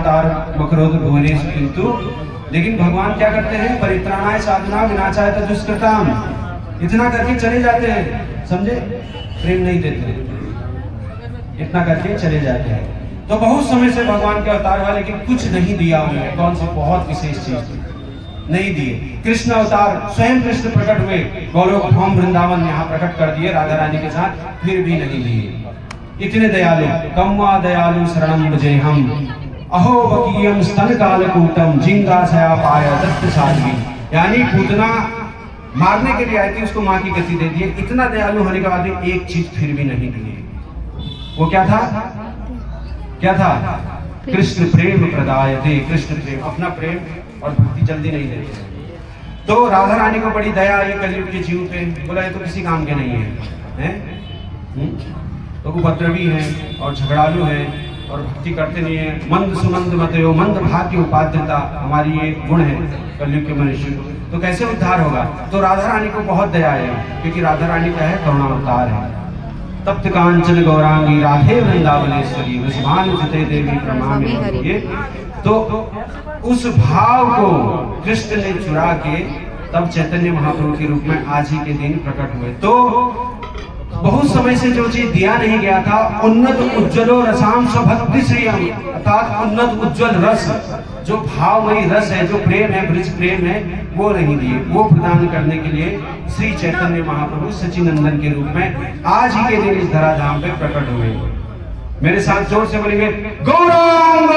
अवतार मकरोध भुवनेश किंतु, लेकिन भगवान क्या करते हैं, परित्राणाय साधना विनाशाय तो दुष्कृताम, इतना करके चले जाते हैं, समझे, प्रेम नहीं देते, इतना करके चले जाते हैं। तो बहुत समय से भगवान के अवतार हुआ, लेकिन कुछ नहीं दिया उन्हें, कौन सी बहुत विशेष चीज नहीं दिए। कृष्ण अवतार, स्वयं कृष्ण प्रकट हुए, गौलोक धाम वृंदावन यहाँ प्रकट कर दिए राधा रानी के साथ, फिर भी नहीं दिए। इतने दयालु, कम्वा दयालु शरणम भजे हम, अहो बकीयम स्तन कालकूटम जिंगाशया पाय दत्त साध्वी, यानी पूतना मारने के लिए आई थी, उसको माँ की गति दे दिए। इतना दयालु होने के बाद भी एक चीज फिर भी नहीं दिए। वो क्या था, क्या था, कृष्ण प्रेम प्रदायते, कृष्ण प्रेम, अपना प्रेम और भक्ति जल्दी नहीं देते। तो राधा रानी को बड़ी दया ये कलयुग के जीव पे, बोला ये तो किसी काम के नहीं है, तो उपद्रवी है और झगड़ालू है और भक्ति करते नहीं है, मंद सुमंद मतयो, मंद भाग्य उपाद्रता हमारी ये गुण है कलयुग के मनुष्य को, तो कैसे उद्धार होगा। तो राधा रानी को बहुत दया है, क्योंकि राधा रानी क्या है, करुणावतार है। तप्त कांचन गौरांगी राधे वृंदावनेश्वरी वृषभानुसुते देवी प्रणामी हरिये। तो उस भाव को कृष्ण ने चुरा के तब चैतन्य महाप्रभु के रूप में आज ही के दिन प्रकट हुए। तो बहुत समय से जो चीज दिया नहीं गया था, उन्नत उज्ज्वलो रसाम स्वभक्ति श्रियम, अर्थात उन्नत उज्ज्वल रस, जो भावमयी रस है, जो प्रेम है, ब्रज प्रेम है, वो नहीं दिए। वो प्रदान करने के लिए श्री चैतन्य महाप्रभु सचिनंदन के रूप में आज ही के दिन इस धराधाम पे प्रकट हुए। मेरे साथ जोर से बोलेंगे गौरांग।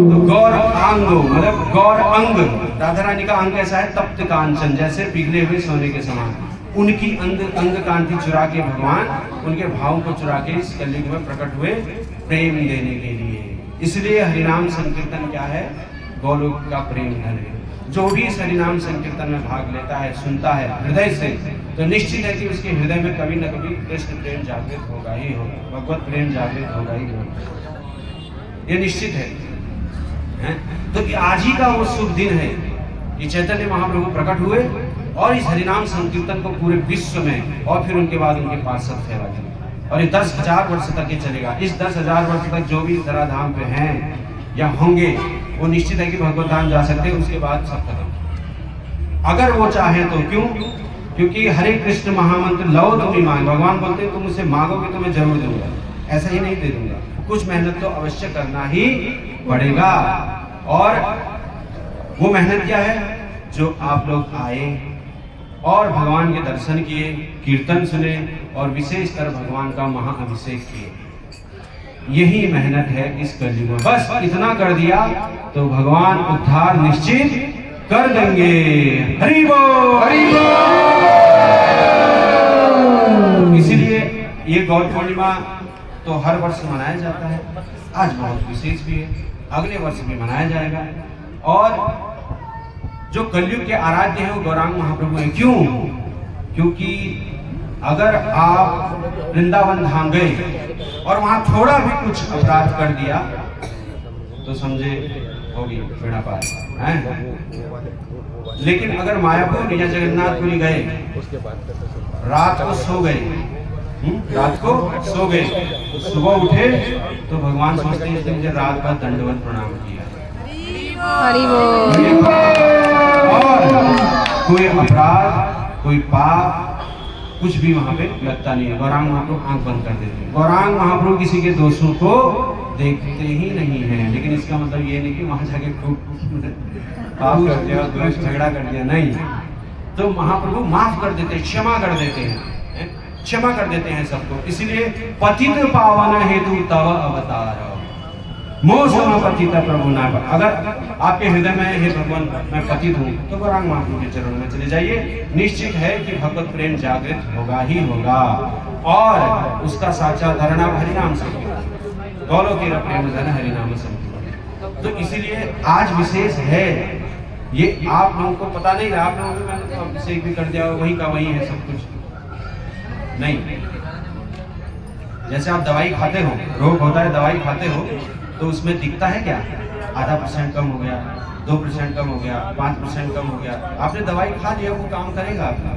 तो गौरांगो मतलब गौर अंग, राधा रानी का अंग कैसा है, तप्त कांचन, जैसे पिघले हुए सोने के समान। उनकी अंग कांति चुरा के भगवान उनके भावों को चुरा के इस कलयुग में प्रकट हुए प्रेम देने के लिए। इसलिए हरिनाम संकीर्तन क्या है, गौलोक का प्रेम धन है। जो भी इस हरिनाम संकीर्तन में भाग लेता है, सुनता है हृदय से, तो निश्चित है कि उसके हृदय में कभी न कभी कृष्ण प्रेम जागृत होगा ही होगा, भगवत प्रेम जागृत होगा ही होगा, ये निश्चित है। तो आज ही का वो शुभ दिन है कि चैतन्य महाप्रभु प्रकट हुए और इस हरिनाम संकीर्तन को पूरे विश्व में और फिर उनके बाद उनके पार्षद फैला दिया, और ये 10,000 वर्ष तक ये चलेगा। इस 10,000 वर्ष तक जो भी धराधाम पे हैं या होंगे, वो निश्चित है कि भगवत धाम जा सकते हैं, उसके बाद सब खत्म, अगर वो चाहे तो। क्यों? क्योंकि हरे कृष्ण महामंत्र लो तुम ही मांग, भगवान बोलते हैं तुम मुझसे मांगोगे तो मैं जरूर दूंगा, ऐसा ही नहीं दे दूंगा, कुछ मेहनत तो अवश्य करना ही पड़ेगा। और वो मेहनत क्या है, जो आप लोग आए और भगवान के दर्शन किए, कीर्तन सुने और विशेषकर भगवान का महाअभिषेक किए, यही मेहनत है इस कलयुग में। बस इतना कर दिया तो भगवान उद्धार निश्चित कर देंगे। हरि बोल, हरि बोल। इसीलिए ये गौर पूर्णिमा तो हर वर्ष मनाया जाता है, आज बहुत विशेष भी है, अगले वर्ष भी मनाया जाएगा। और जो कलयुग के आराध्य हैं वो गौरांग महाप्रभु हैं। क्यों? क्योंकि अगर आप वृंदावन धाम गए और वहां थोड़ा भी कुछ अपराध कर दिया तो समझे होगी बेड़ा पार है। लेकिन अगर मायापुर या जगन्नाथपुरी गए, रात को सो गए, रात को सो गए, सुबह उठे तो भगवान सोचते हैं इसने मुझे रात भर दंडवत प्रणाम किया। हरि बोल। और कोई अपराध, कोई पाप कुछ भी वहां पे लगता नहीं है। गौरांग महाप्रभु आंख बंद कर देते हैं। गौरांग महाप्रभु किसी के दोषों को देखते ही नहीं है। लेकिन इसका मतलब ये नहीं कि वहां जाके खूब पाप कर दिया, झगड़ा कर दिया, नहीं। तो महाप्रभु माफ कर देते हैं, क्षमा कर देते हैं, क्षमा कर देते हैं सबको। इसलिए पतित पावन हेतु तव अवतार मोह पतित प्रभु ना। अगर आपके हृदय में हे भगवान मैं पतित हूँ तो गौरांग महाप्रभु के चरणों में चले जाइए। निश्चित है कि भगवत प्रेम जागृत होगा ही होगा, और उसका साक्षात हरिनाम हरिनाम संकीर्तन, गौलोक के प्रेम धन हरिनाम संकीर्तन। तो इसीलिए आज विशेष है। ये आप लोगों को पता नहीं रहा, आप लोगों को मैंने तो अभिषेक भी कर दिया, वही का वही है सब कुछ नहीं। जैसे आप दवाई खाते हो, रोग होता है, दवाई खाते हो तो उसमें दिखता है क्या, आधा % कम हो गया, 2% कम हो गया, 5% कम हो गया। आपने दवाई खा लिया, वो काम करेगा आपका,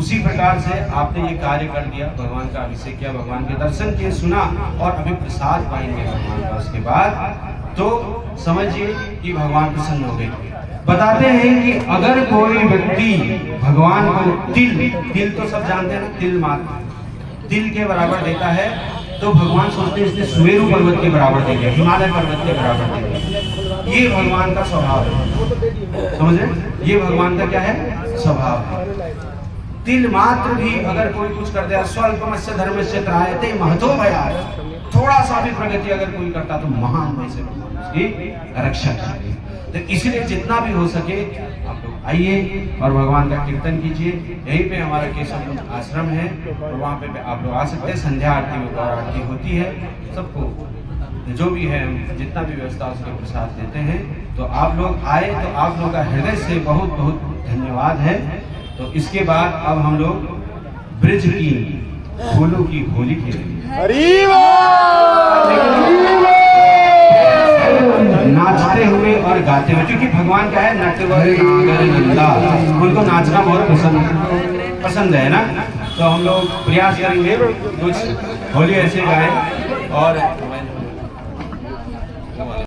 उसी प्रकार से आपने ये कार्य कर दिया, भगवान का अभिषेक किया, भगवान के दर्शन किए, सुना और अभी प्रसाद पाएंगे भगवान का उसके बाद, तो समझिए कि भगवान प्रसन्न हो गए। बताते हैं कि अगर कोई व्यक्ति भगवान को तिल तो सब जानते हैं ना, तिल मात्र तिल के बराबर देता है, तो भगवान सोचते हैं इसने सुमेरु पर्वत के बराबर दे दिया, हिमालय पर्वत के बराबर दे दिया। ये भगवान का स्वभाव है, समझे? ये भगवान का क्या है? स्वभाव है। तिल मात्र भी अगर कोई कुछ कर दिया, स्वल्पमस्य धर्मस्य त्रायते महतो भयात्, थोड़ा सा भी प्रगति अगर कोई करता तो महान भय से उसकी रक्षा करते। तो इसलिए जितना भी हो सके आप लोग आइए और भगवान का कीर्तन कीजिए। यहीं पे हमारा केशव आश्रम है, और वहाँ पे आप लोग आ सकते हैं। संध्या आरती और आरती होती है, सबको जो भी है जितना भी व्यवस्था उसके प्रसाद देते हैं। तो आप लोग आए तो आप लोग का हृदय से बहुत बहुत धन्यवाद है। तो इसके बाद अब हम लोग ब्रिज की फूलों की होली खेलेंगे, नाचते हुए और गाते हुए, क्योंकि भगवान क्या है? नटवर नागर नंदा, उनको नाचना बहुत पसंद है ना। तो हम लोग प्रयास करेंगे कुछ होली ऐसे गाएं और